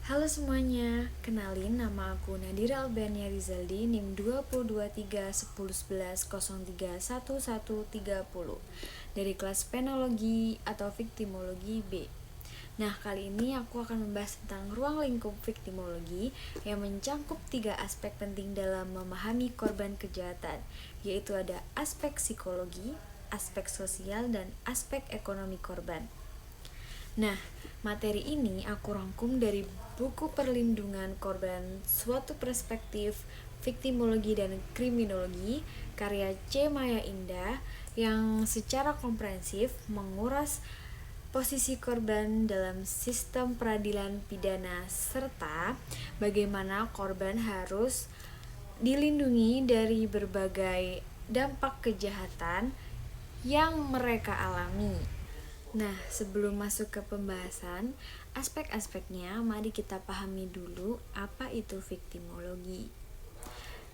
Halo semuanya, kenalin nama aku Nadira Albania Rizaldi, NIM 20231011031130 dari kelas Penologi atau Viktimologi B. Nah, kali ini aku akan membahas tentang ruang lingkup viktimologi yang mencakup 3 aspek penting dalam memahami korban kejahatan, yaitu ada aspek psikologi, aspek sosial, dan aspek ekonomi korban. Nah, materi ini aku rangkum dari buku Perlindungan Korban Suatu Perspektif Viktimologi dan Kriminologi karya C. Maya Indah yang secara komprehensif menguras posisi korban dalam sistem peradilan pidana serta bagaimana korban harus dilindungi dari berbagai dampak kejahatan yang mereka alami. Nah, sebelum masuk ke pembahasan aspek-aspeknya, mari kita pahami dulu apa itu viktimologi.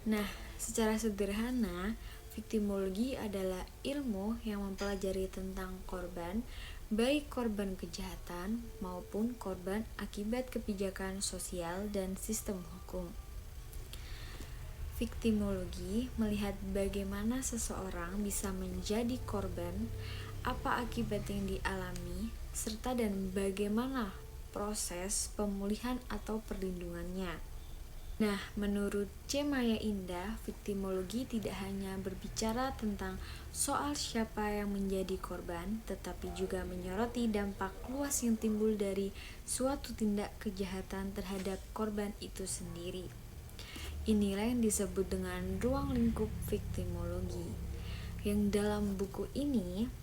Nah, secara sederhana, viktimologi adalah ilmu yang mempelajari tentang korban, baik korban kejahatan maupun korban akibat kebijakan sosial dan sistem hukum. Viktimologi melihat bagaimana seseorang bisa menjadi korban, apa akibat yang dialami, serta dan bagaimana proses pemulihan atau perlindungannya. Nah, menurut C. Maya Indah, viktimologi tidak hanya berbicara tentang soal siapa yang menjadi korban, tetapi juga menyoroti dampak luas yang timbul dari suatu tindak kejahatan terhadap korban itu sendiri. Inilah yang disebut dengan ruang lingkup viktimologi, yang dalam buku ini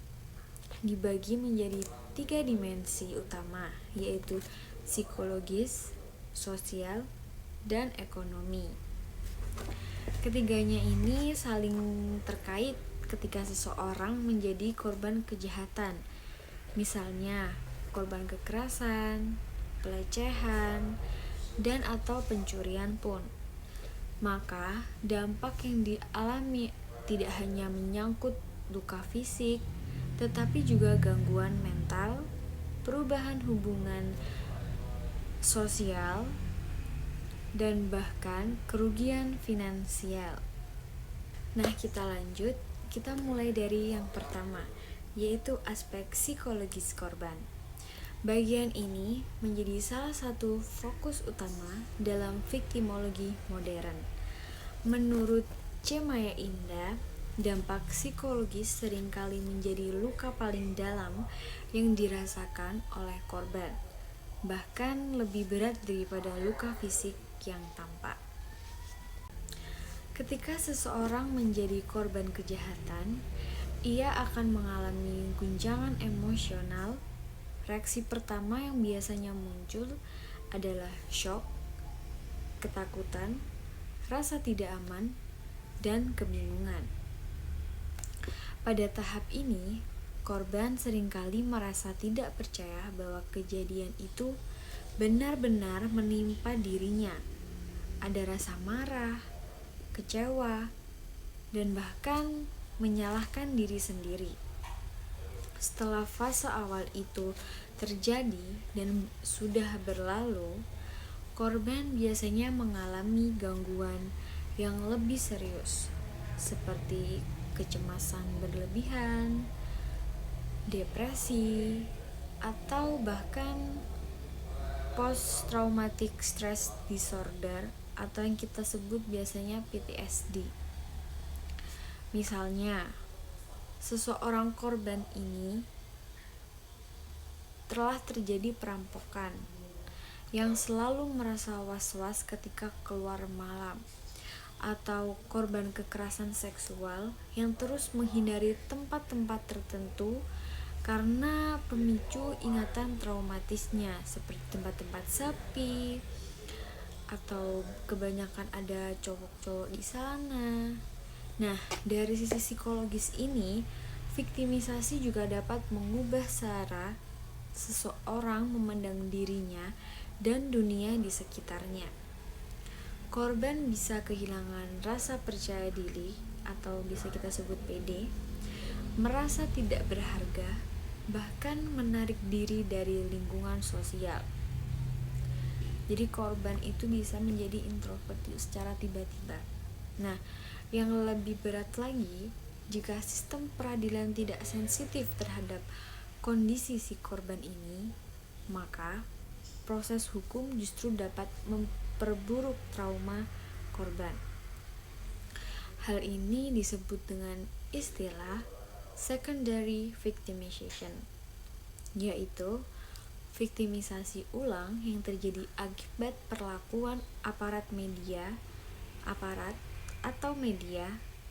dibagi menjadi 3 dimensi utama, yaitu psikologis, sosial, dan ekonomi. Ketiganya ini saling terkait ketika seseorang menjadi korban kejahatan. Misalnya, korban kekerasan, pelecehan, dan atau pencurian pun. Maka, dampak yang dialami tidak hanya menyangkut luka fisik, tetapi juga gangguan mental, perubahan hubungan sosial, dan bahkan kerugian finansial. Nah, kita lanjut. Kita mulai dari yang pertama, yaitu aspek psikologis korban. Bagian ini menjadi salah satu fokus utama dalam viktimologi modern. Menurut C. Maya Indah, dampak psikologis seringkali menjadi luka paling dalam yang dirasakan oleh korban, bahkan lebih berat daripada luka fisik yang tampak. Ketika seseorang menjadi korban kejahatan, ia akan mengalami guncangan emosional. Reaksi pertama yang biasanya muncul adalah syok, ketakutan, rasa tidak aman, dan kebingungan. Pada tahap ini, korban seringkali merasa tidak percaya bahwa kejadian itu benar-benar menimpa dirinya. Ada rasa marah, kecewa, dan bahkan menyalahkan diri sendiri. Setelah fase awal itu terjadi dan sudah berlalu, korban biasanya mengalami gangguan yang lebih serius, seperti kecemasan berlebihan, depresi, atau bahkan post-traumatic stress disorder atau yang kita sebut biasanya PTSD. Misalnya, seseorang korban ini telah terjadi perampokan yang selalu merasa was-was ketika keluar malam, atau korban kekerasan seksual yang terus menghindari tempat-tempat tertentu karena pemicu ingatan traumatisnya seperti tempat-tempat sepi atau kebanyakan ada cowok-cowok di sana. Nah, dari sisi psikologis ini, viktimisasi juga dapat mengubah cara seseorang memandang dirinya dan dunia di sekitarnya. Korban bisa kehilangan rasa percaya diri atau bisa kita sebut PD, merasa tidak berharga, bahkan menarik diri dari lingkungan sosial. Jadi korban itu bisa menjadi introvert secara tiba-tiba. Nah, yang lebih berat lagi, jika sistem peradilan tidak sensitif terhadap kondisi si korban ini, maka proses hukum justru dapat memperburuk trauma korban. Hal ini disebut dengan istilah secondary victimization, yaitu viktimisasi ulang yang terjadi akibat perlakuan aparat media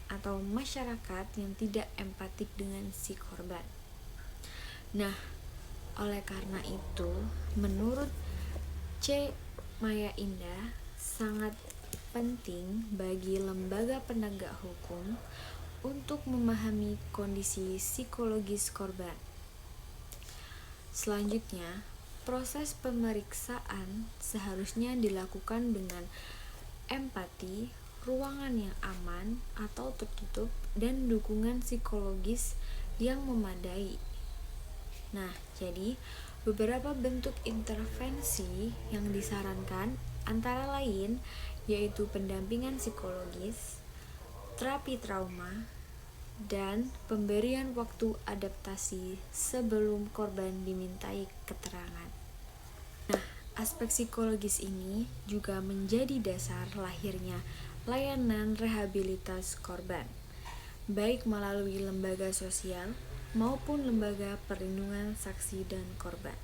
atau masyarakat yang tidak empatik dengan si korban. Nah, oleh karena itu, menurut C. Maya Indah, sangat penting bagi lembaga penegak hukum untuk memahami kondisi psikologis korban. Selanjutnya, proses pemeriksaan seharusnya dilakukan dengan empati, ruangan yang aman atau tertutup, dan dukungan psikologis yang memadai. Nah, jadi beberapa bentuk intervensi yang disarankan antara lain yaitu pendampingan psikologis, terapi trauma, dan pemberian waktu adaptasi sebelum korban dimintai keterangan. Nah, aspek psikologis ini juga menjadi dasar lahirnya layanan rehabilitas korban, baik melalui lembaga sosial maupun lembaga perlindungan saksi dan korban.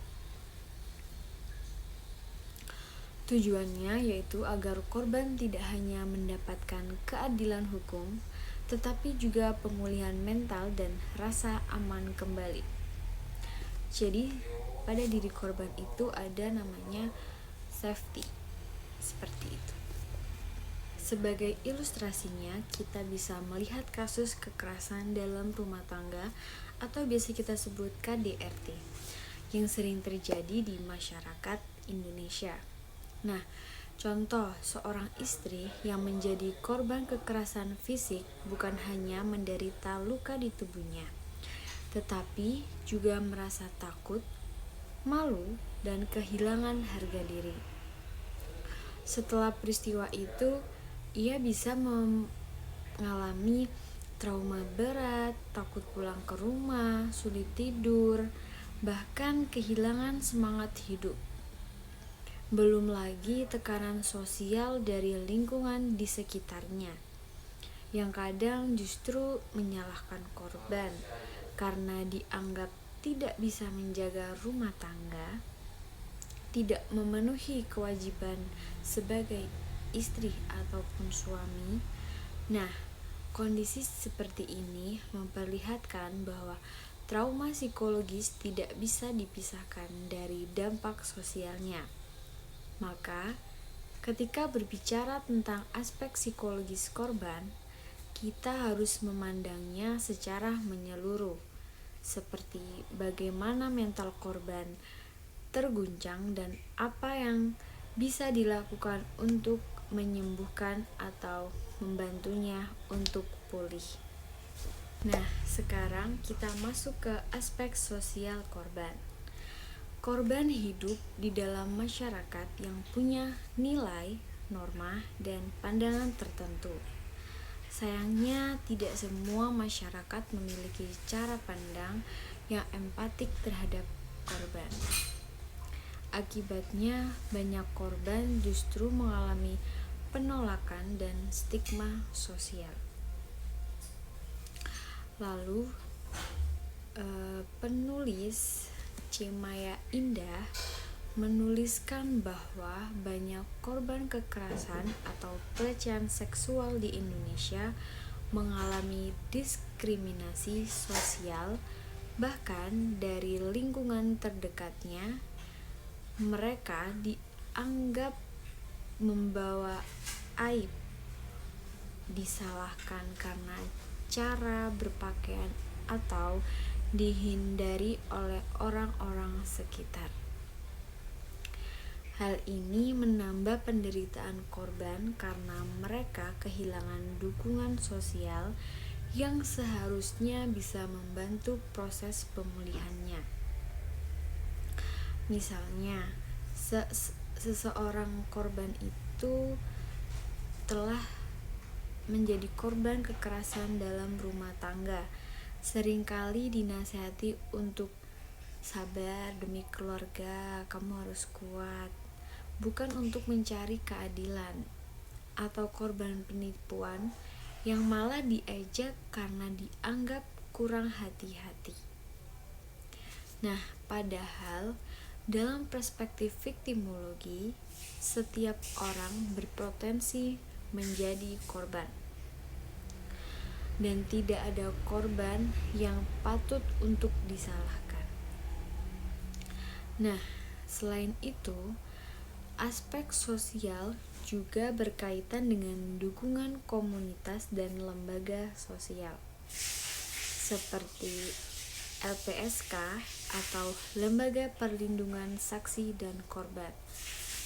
Tujuannya yaitu agar korban tidak hanya mendapatkan keadilan hukum, tetapi juga pemulihan mental dan rasa aman kembali. Jadi, pada diri korban itu ada namanya safety, seperti itu. Sebagai ilustrasinya, kita bisa melihat kasus kekerasan dalam rumah tangga atau biasa kita sebut KDRT, yang sering terjadi di masyarakat Indonesia. Nah, contoh seorang istri yang menjadi korban kekerasan fisik bukan hanya menderita luka di tubuhnya, tetapi juga merasa takut, malu, dan kehilangan harga diri. Setelah peristiwa itu, ia bisa mengalami trauma berat, takut pulang ke rumah, sulit tidur, bahkan kehilangan semangat hidup. Belum lagi tekanan sosial dari lingkungan di sekitarnya, yang kadang justru menyalahkan korban karena dianggap tidak bisa menjaga rumah tangga, tidak memenuhi kewajiban sebagai istri ataupun suami. Nah, kondisi seperti ini memperlihatkan bahwa trauma psikologis tidak bisa dipisahkan dari dampak sosialnya. Maka, ketika berbicara tentang aspek psikologis korban, kita harus memandangnya secara menyeluruh, seperti bagaimana mental korban terguncang dan apa yang bisa dilakukan untuk menyembuhkan atau membantunya untuk pulih. Nah, sekarang kita masuk ke aspek sosial korban. Korban hidup di dalam masyarakat yang punya nilai, norma, dan pandangan tertentu. Sayangnya, tidak semua masyarakat memiliki cara pandang yang empatik terhadap korban. Akibatnya, banyak korban justru mengalami penolakan dan stigma sosial. Lalu, penulis C. Maya Indah menuliskan bahwa banyak korban kekerasan atau pelecehan seksual di Indonesia mengalami diskriminasi sosial, bahkan dari lingkungan terdekatnya. Mereka dianggap membawa aib, disalahkan karena cara berpakaian atau dihindari oleh orang-orang sekitar. Hal ini menambah penderitaan korban karena mereka kehilangan dukungan sosial yang seharusnya bisa membantu proses pemulihannya. Misalnya, seseorang korban itu telah menjadi korban kekerasan dalam rumah tangga, seringkali dinasihati untuk sabar demi keluarga, kamu harus kuat, bukan untuk mencari keadilan. Atau korban penipuan yang malah diejek karena dianggap kurang hati-hati. Nah, padahal dalam perspektif viktimologi, setiap orang berpotensi menjadi korban. Dan tidak ada korban yang patut untuk disalahkan. Nah, selain itu, aspek sosial juga berkaitan dengan dukungan komunitas dan lembaga sosial, seperti LPSK atau Lembaga Perlindungan Saksi dan Korban,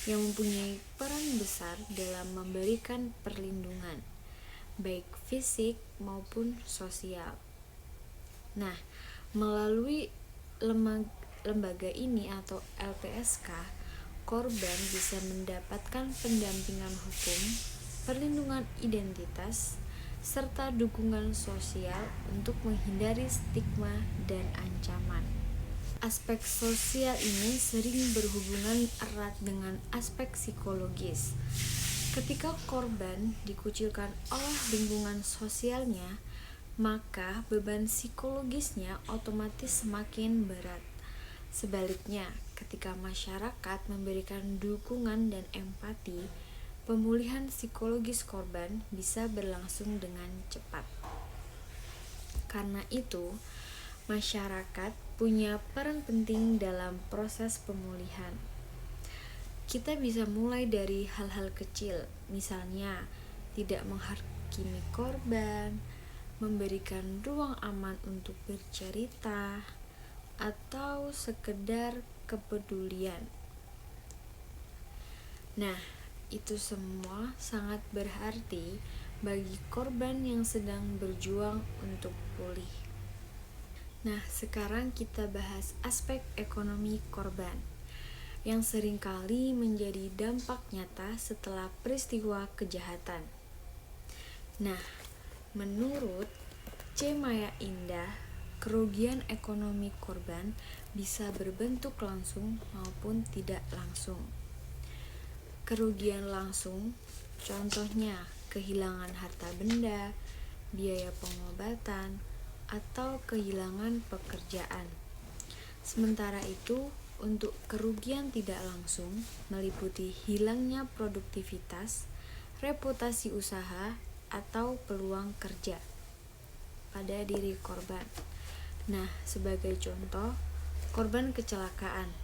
yang mempunyai peran besar dalam memberikan perlindungan, baik fisik maupun sosial. Nah, melalui lembaga ini atau LPSK, korban bisa mendapatkan pendampingan hukum, perlindungan identitas, serta dukungan sosial untuk menghindari stigma dan ancaman. Aspek sosial ini sering berhubungan erat dengan aspek psikologis. Ketika korban dikucilkan oleh lingkungan sosialnya, maka beban psikologisnya otomatis semakin berat. Sebaliknya, ketika masyarakat memberikan dukungan dan empati, pemulihan psikologis korban bisa berlangsung dengan cepat. Karena itu, masyarakat punya peran penting dalam proses pemulihan. Kita bisa mulai dari hal-hal kecil, misalnya tidak menghakimi korban, memberikan ruang aman untuk bercerita, atau sekedar kepedulian. Nah, itu semua sangat berarti bagi korban yang sedang berjuang untuk pulih. Nah, sekarang kita bahas aspek ekonomi korban yang seringkali menjadi dampak nyata setelah peristiwa kejahatan. Nah, menurut C. Maya Indah, kerugian ekonomi korban bisa berbentuk langsung maupun tidak langsung. Kerugian langsung, contohnya kehilangan harta benda, biaya pengobatan, atau kehilangan pekerjaan. Sementara itu, untuk kerugian tidak langsung meliputi hilangnya produktivitas, reputasi usaha, atau peluang kerja pada diri korban. Nah, sebagai contoh, korban kecelakaan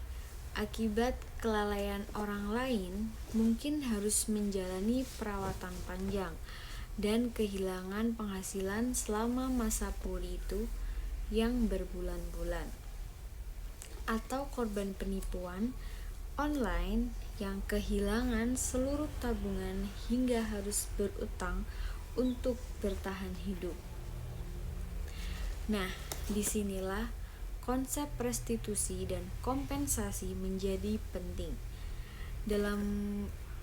akibat kelalaian orang lain mungkin harus menjalani perawatan panjang dan kehilangan penghasilan selama masa pulih itu yang berbulan-bulan. Atau korban penipuan online yang kehilangan seluruh tabungan hingga harus berutang untuk bertahan hidup. Nah, disinilah konsep restitusi dan kompensasi menjadi penting. Dalam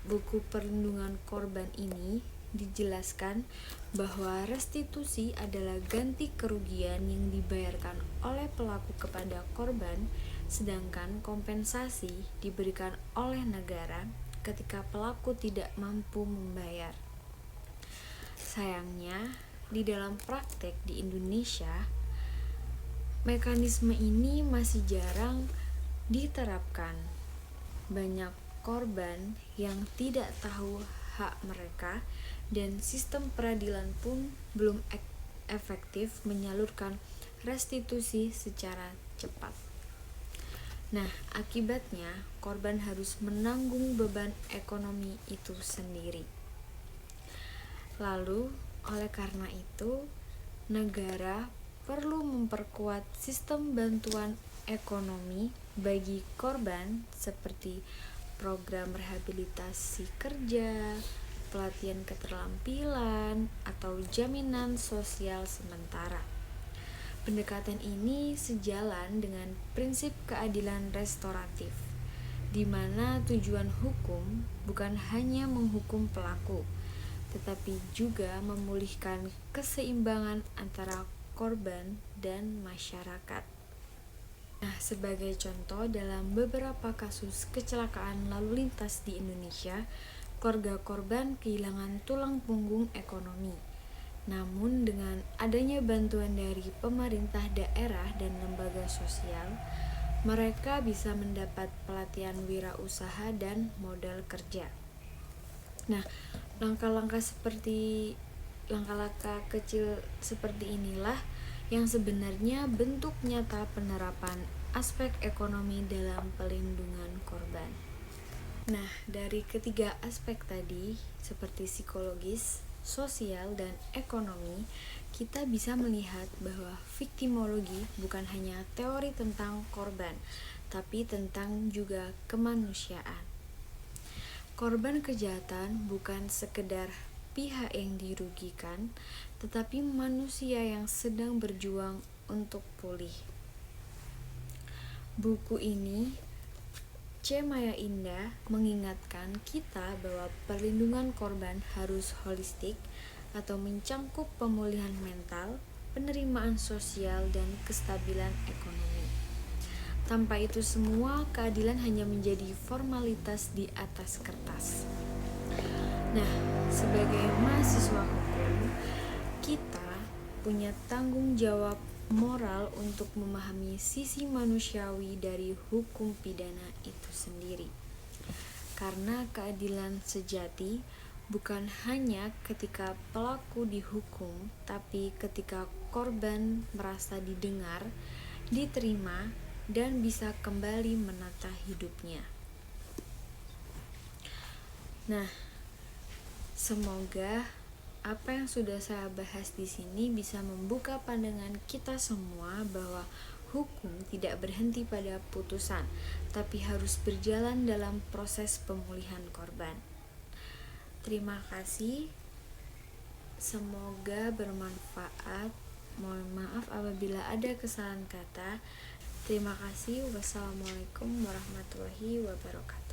buku perlindungan korban ini dijelaskan bahwa restitusi adalah ganti kerugian yang dibayarkan oleh pelaku kepada korban, sedangkan kompensasi diberikan oleh negara ketika pelaku tidak mampu membayar. Sayangnya, di dalam praktek di Indonesia, mekanisme ini masih jarang diterapkan. Banyak korban yang tidak tahu hak mereka dan sistem peradilan pun belum efektif menyalurkan restitusi secara cepat. Nah, akibatnya korban harus menanggung beban ekonomi itu sendiri. Lalu, oleh karena itu, negara perlu memperkuat sistem bantuan ekonomi bagi korban seperti program rehabilitasi kerja, pelatihan keterampilan, atau jaminan sosial sementara. Pendekatan ini sejalan dengan prinsip keadilan restoratif, di mana tujuan hukum bukan hanya menghukum pelaku, tetapi juga memulihkan keseimbangan antara korban dan masyarakat. Nah, sebagai contoh, dalam beberapa kasus kecelakaan lalu lintas di Indonesia, keluarga korban kehilangan tulang punggung ekonomi. Namun, dengan adanya bantuan dari pemerintah daerah dan lembaga sosial, mereka bisa mendapat pelatihan wirausaha dan modal kerja. Nah, langkah-langkah kecil seperti inilah yang sebenarnya bentuk nyata penerapan aspek ekonomi dalam pelindungan korban. Nah, dari ketiga aspek tadi, seperti psikologis, sosial, dan ekonomi, kita bisa melihat bahwa viktimologi bukan hanya teori tentang korban, tapi tentang juga kemanusiaan. Korban kejahatan bukan sekedar pihak yang dirugikan, tetapi manusia yang sedang berjuang untuk pulih. Buku ini, C. Maya Indah, mengingatkan kita bahwa perlindungan korban harus holistik atau mencangkup pemulihan mental, penerimaan sosial, dan kestabilan ekonomi. Tanpa itu semua, keadilan hanya menjadi formalitas di atas kertas. Nah, sebagai mahasiswa hukum, kita punya tanggung jawab moral untuk memahami sisi manusiawi dari hukum pidana itu sendiri. Karena keadilan sejati bukan hanya ketika pelaku dihukum, tapi ketika korban merasa didengar, diterima, dan bisa kembali menata hidupnya. Nah, semoga apa yang sudah saya bahas di sini bisa membuka pandangan kita semua bahwa hukum tidak berhenti pada putusan, tapi harus berjalan dalam proses pemulihan korban. Terima kasih. Semoga bermanfaat. Mohon maaf apabila ada kesalahan kata. Terima kasih. Wassalamualaikum warahmatullahi wabarakatuh.